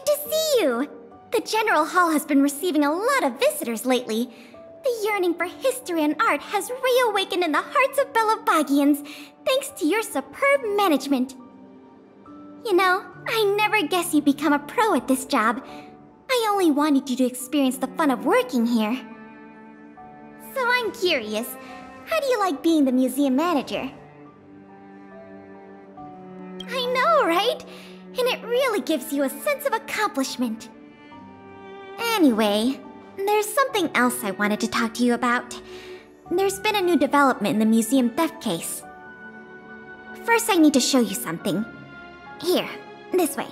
Good to see you! The General Hall has been receiving a lot of visitors lately. The yearning for history and art has reawakened in the hearts of Belabagians, thanks to your superb management. You know, I never guessed you'd become a pro at this job. I only wanted you to experience the fun of working here. So I'm curious, how do you like being the museum manager? I know, right? And it really gives you a sense of accomplishment. Anyway, there's something else I wanted to talk to you about. There's been a new development in the museum theft case. First, I need to show you something. Here, this way.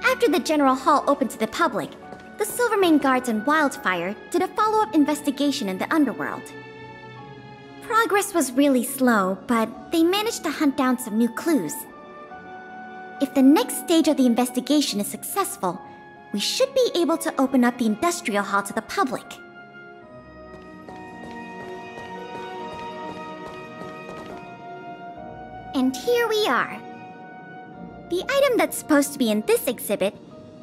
After the General Hall opened to the public, the Silvermane Guards and Wildfire did a follow-up investigation in the underworld. Progress was really slow, but they managed to hunt down some new clues. If the next stage of the investigation is successful, we should be able to open up the Industrial Hall to the public. And here we are. The item that's supposed to be in this exhibit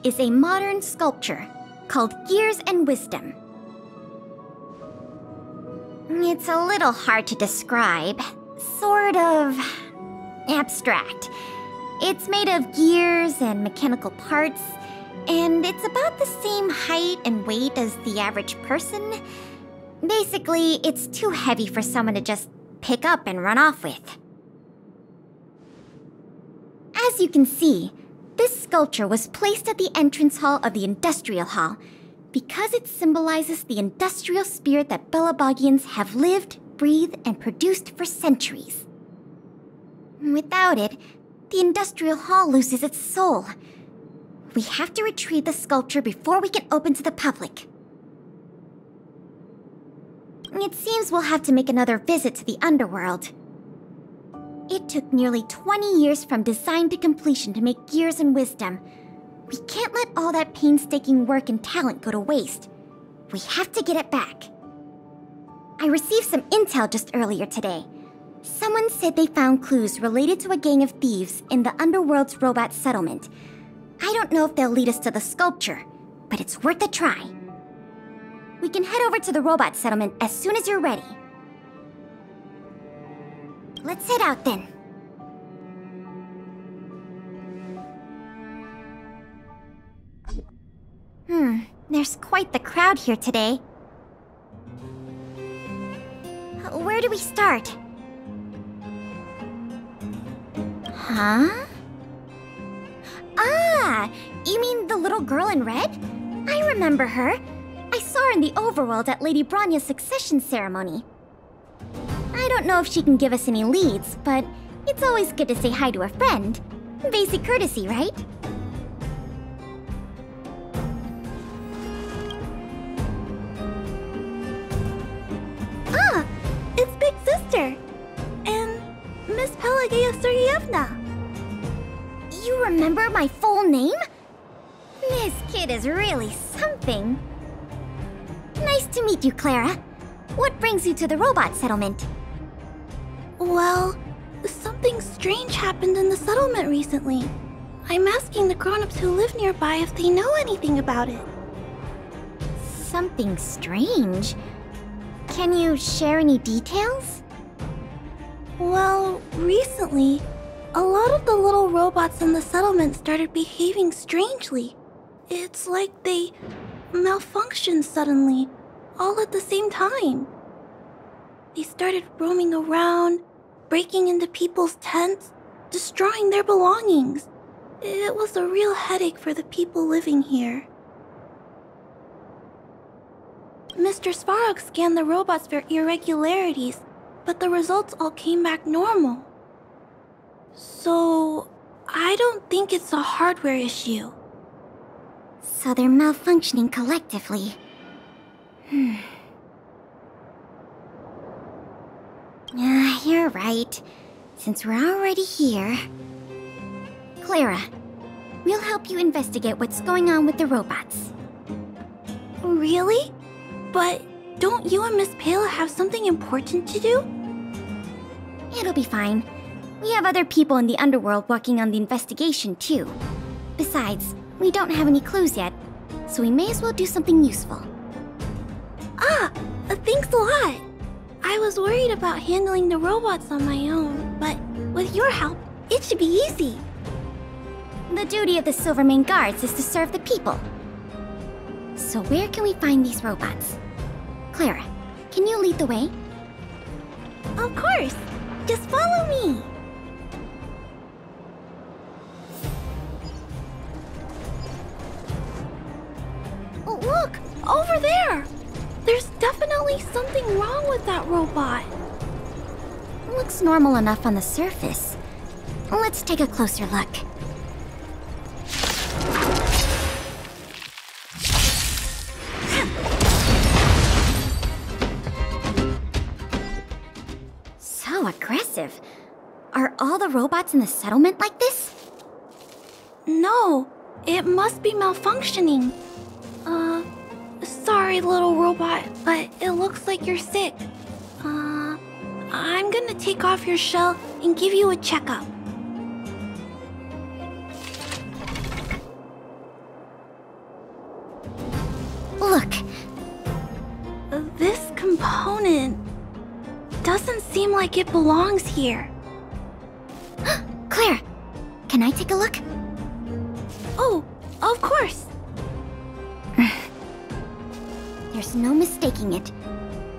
is a modern sculpture called Gears and Wisdom. It's a little hard to describe, sort of abstract. It's made of gears and mechanical parts, and it's about the same height and weight as the average person. Basically, it's too heavy for someone to just pick up and run off with. As you can see, this sculpture was placed at the entrance hall of the Industrial Hall because it symbolizes the industrial spirit that Belabagians have lived, breathed, and produced for centuries. Without it, the Industrial Hall loses its soul. We have to retrieve the sculpture before we can open to the public. It seems we'll have to make another visit to the underworld. It took nearly 20 years from design to completion to make Gears and Wisdom. We can't let all that painstaking work and talent go to waste. We have to get it back. I received some intel just earlier today. Someone said they found clues related to a gang of thieves in the underworld's robot settlement. I don't know if they'll lead us to the sculpture, but it's worth a try. We can head over to the robot settlement as soon as you're ready. Let's head out then. There's quite the crowd here today. Where do we start? Huh? Ah! You mean the little girl in red? I remember her. I saw her in the overworld at Lady Branya's succession ceremony. I don't know if she can give us any leads, but it's always good to say hi to a friend. Basic courtesy, right? Ah! It's Big Sister! And Miss Pelageya Sergeyevna! You remember my full name? This kid is really something. Nice to meet you, Clara. What brings you to the robot settlement? Well, something strange happened in the settlement recently. I'm asking the grown-ups who live nearby if they know anything about it. Something strange? Can you share any details? Well, recently, a lot of the little robots in the settlement started behaving strangely. It's like they malfunctioned suddenly, all at the same time. They started roaming around, breaking into people's tents, destroying their belongings. It was a real headache for the people living here. Mr. Svarog scanned the robots for irregularities, but the results all came back normal. So, I don't think it's a hardware issue. So they're malfunctioning collectively. You're right. Since we're already here... Clara, we'll help you investigate what's going on with the robots. Really? But don't you and Miss Pela have something important to do? It'll be fine. We have other people in the underworld working on the investigation, too. Besides, we don't have any clues yet, so we may as well do something useful. Thanks a lot. I was worried about handling the robots on my own, but with your help, it should be easy. The duty of the Silvermane Guards is to serve the people. So where can we find these robots? Clara, can you lead the way? Of course. Just follow me. Oh, look! Over there! There's definitely something wrong with that robot. Looks normal enough on the surface. Let's take a closer look. So aggressive. Are all the robots in the settlement like this? No, it must be malfunctioning. Sorry, little robot, but it looks like you're sick. I'm gonna take off your shell and give you a checkup. Look. This component doesn't seem like it belongs here. Claire, can I take a look? Oh, of course. There's no mistaking it.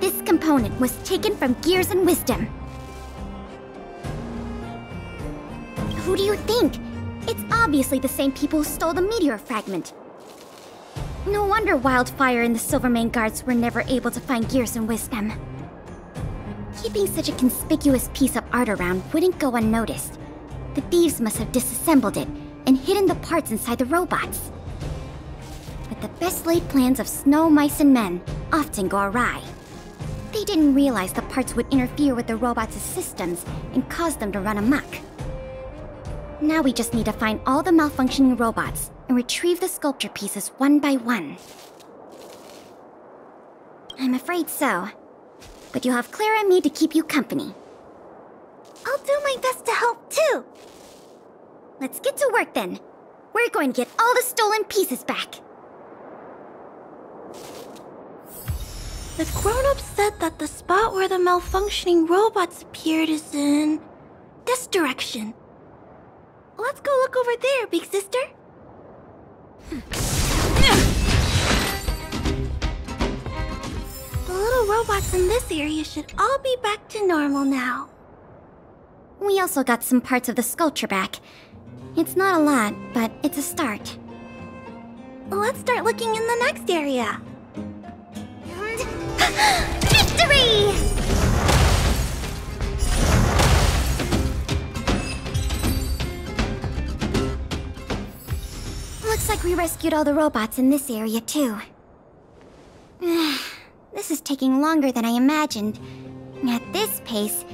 This component was taken from Gears and Wisdom. Who do you think? It's obviously the same people who stole the meteor fragment. No wonder Wildfire and the Silvermane Guards were never able to find Gears and Wisdom. Keeping such a conspicuous piece of art around wouldn't go unnoticed. The thieves must have disassembled it and hidden the parts inside the robots. But the best laid plans of snow, mice, and men often go awry. They didn't realize the parts would interfere with the robots' systems and cause them to run amok. Now we just need to find all the malfunctioning robots and retrieve the sculpture pieces one by one. I'm afraid so. But you'll have Clara and me to keep you company. I'll do my best to help too. Let's get to work then. We're going to get all the stolen pieces back. The grown-ups said that the spot where the malfunctioning robots appeared is in this direction. Let's go look over there, big sister. The little robots in this area should all be back to normal now. We also got some parts of the sculpture back. It's not a lot, but it's a start. Let's start looking in the next area. Victory! Looks like we rescued all the robots in this area, too. This is taking longer than I imagined. At this pace,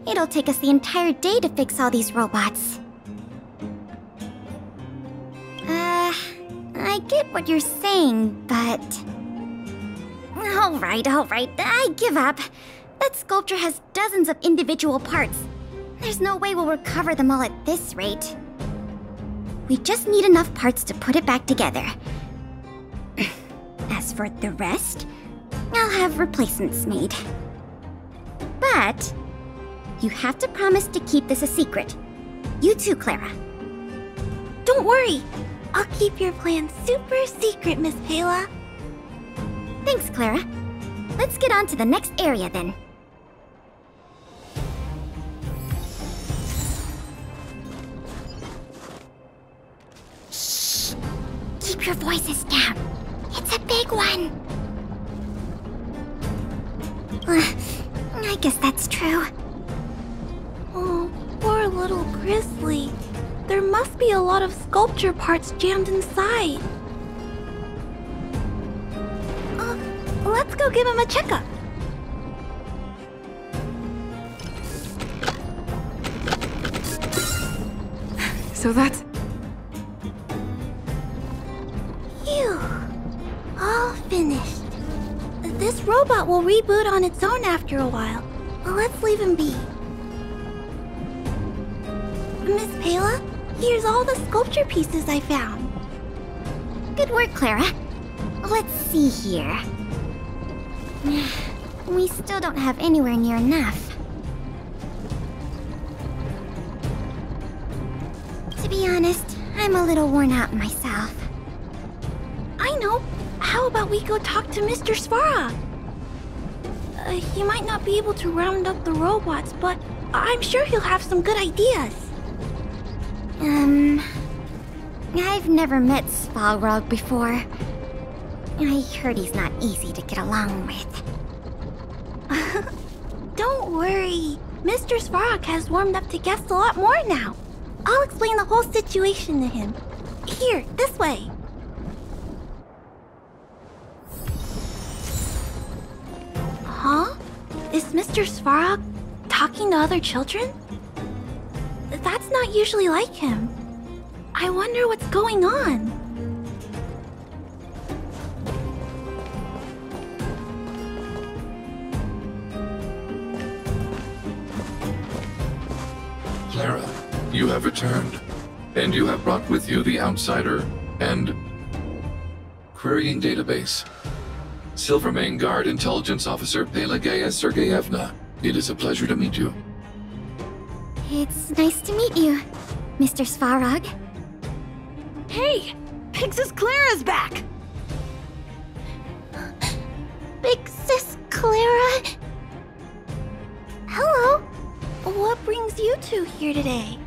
it'll take us the entire day to fix all these robots. I get what you're saying, but... Alright, I give up. That sculpture has dozens of individual parts. There's no way we'll recover them all at this rate. We just need enough parts to put it back together. As for the rest, I'll have replacements made. But you have to promise to keep this a secret. You too, Clara. Don't worry. I'll keep your plan super secret, Miss Pela. Thanks, Clara. Let's get on to the next area then. Shh! Keep your voices down. It's a big one. I guess that's true. Oh, poor little Grizzly. There must be a lot of sculpture parts jammed inside. Let's go give him a checkup. So that's... Phew. All finished. This robot will reboot on its own after a while. Let's leave him be. Miss Pela, here's all the sculpture pieces I found. Good work, Clara. Let's see here. We still don't have anywhere near enough. To be honest, I'm a little worn out myself. I know. How about we go talk to Mr. Svarog? He might not be able to round up the robots, but I'm sure he'll have some good ideas. I've never met Svarog before. I heard he's not easy to get along with. Don't worry. Mr. Svarog has warmed up to guests a lot more now. I'll explain the whole situation to him. Here, this way. Huh? Is Mr. Svarog talking to other children? That's not usually like him. I wonder what's going on. Clara, you have returned, and you have brought with you the Outsider and Querying Database. Silvermane Guard Intelligence Officer Pelageya Sergeyevna, it is a pleasure to meet you. It's nice to meet you, Mr. Svarog. Hey! Big Sis Clara's back! Big Sis Clara? Hello. What brings you two here today?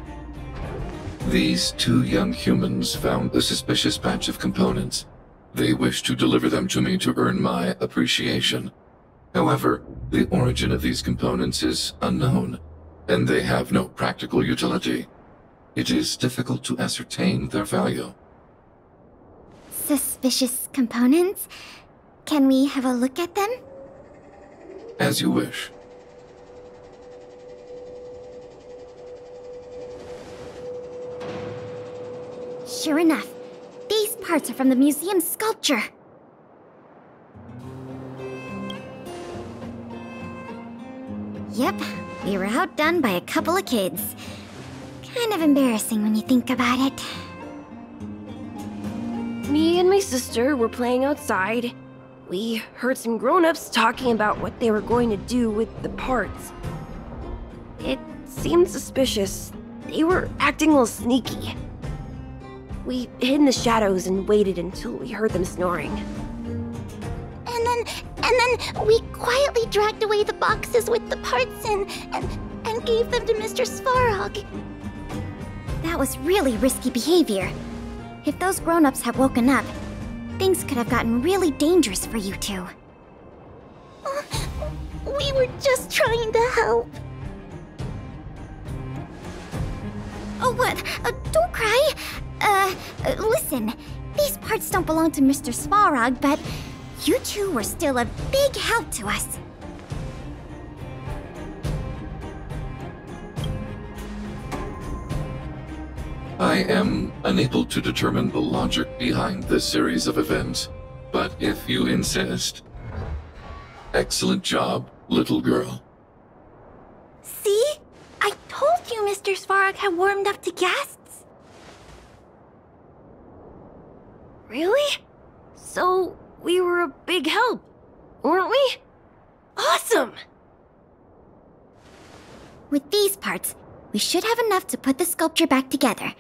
These two young humans found a suspicious batch of components. They wish to deliver them to me to earn my appreciation. However, the origin of these components is unknown, and they have no practical utility. It is difficult to ascertain their value. Suspicious components? Can we have a look at them? As you wish. Sure enough, these parts are from the museum's sculpture. Yep, we were outdone by a couple of kids. Kind of embarrassing when you think about it. Me and my sister were playing outside. We heard some grown-ups talking about what they were going to do with the parts. It seemed suspicious. They were acting a little sneaky. We hid in the shadows and waited until we heard them snoring. And then we quietly dragged away the boxes with the parts in and gave them to Mr. Svarog. That was really risky behavior. If those grown-ups had woken up, things could have gotten really dangerous for you two. We were just trying to help. Oh, what? Don't cry. Listen. These parts don't belong to Mr. Svarog, but you two were still a big help to us. I am unable to determine the logic behind this series of events, but if you insist. Excellent job, little girl. See? I told you Mr. Svarog had warmed up to guests. Really? So, we were a big help, weren't we? Awesome! With these parts, we should have enough to put the sculpture back together.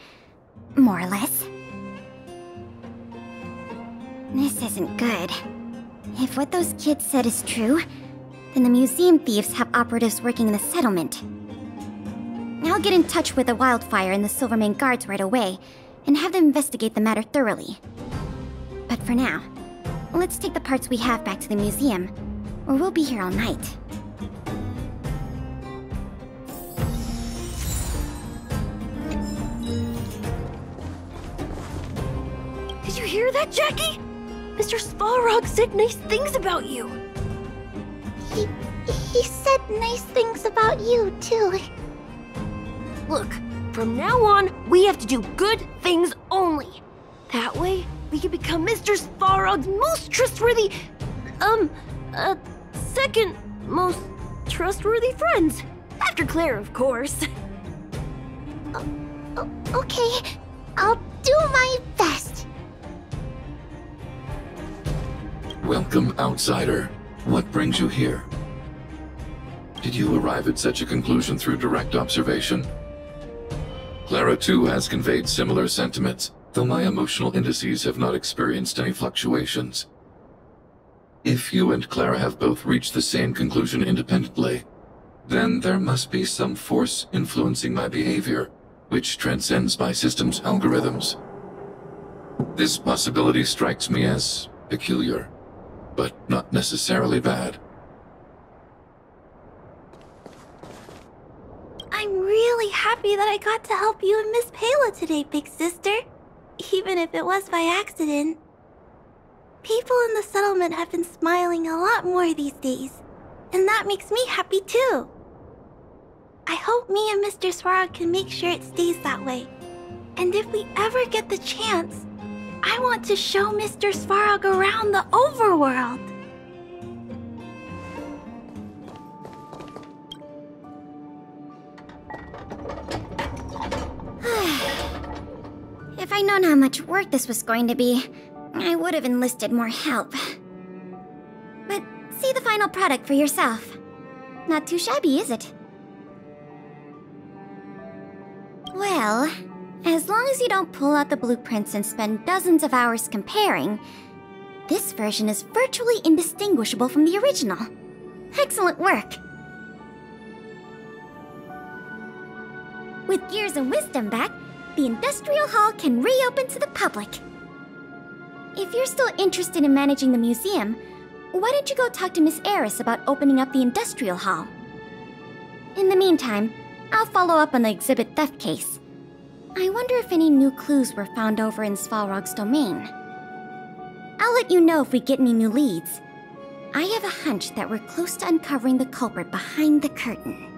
More or less. This isn't good. If what those kids said is true, then the museum thieves have operatives working in the settlement. I'll get in touch with the Wildfire and the Silvermane guards right away, and have them investigate the matter thoroughly. But for now, let's take the parts we have back to the museum, or we'll be here all night. Did you hear that, Jackie? Mr. Svarog said nice things about you. He said nice things about you, too. Look, from now on, we have to do good things only. That way, we can become Mr. Svarog's most trustworthy, second most trustworthy friends. After Claire, of course. Okay, I'll do my best. Welcome, outsider. What brings you here? Did you arrive at such a conclusion through direct observation? Clara too has conveyed similar sentiments, though my emotional indices have not experienced any fluctuations. If you and Clara have both reached the same conclusion independently, then there must be some force influencing my behavior, which transcends my system's algorithms. This possibility strikes me as peculiar, but not necessarily bad. I'm really happy that I got to help you and Miss Payla today, big sister. Even if it was by accident. People in the settlement have been smiling a lot more these days, and that makes me happy too. I hope me and Mr. Swarog can make sure it stays that way. And if we ever get the chance, I want to show Mr. Swarog around the overworld. If I'd known how much work this was going to be, I would have enlisted more help. But see the final product for yourself. Not too shabby, is it? Well, as long as you don't pull out the blueprints and spend dozens of hours comparing, this version is virtually indistinguishable from the original. Excellent work! With Gears and Wisdom back, the Industrial Hall can reopen to the public. If you're still interested in managing the museum, why don't you go talk to Miss Eris about opening up the Industrial Hall? In the meantime, I'll follow up on the exhibit theft case. I wonder if any new clues were found over in Svalrog's domain. I'll let you know if we get any new leads. I have a hunch that we're close to uncovering the culprit behind the curtain.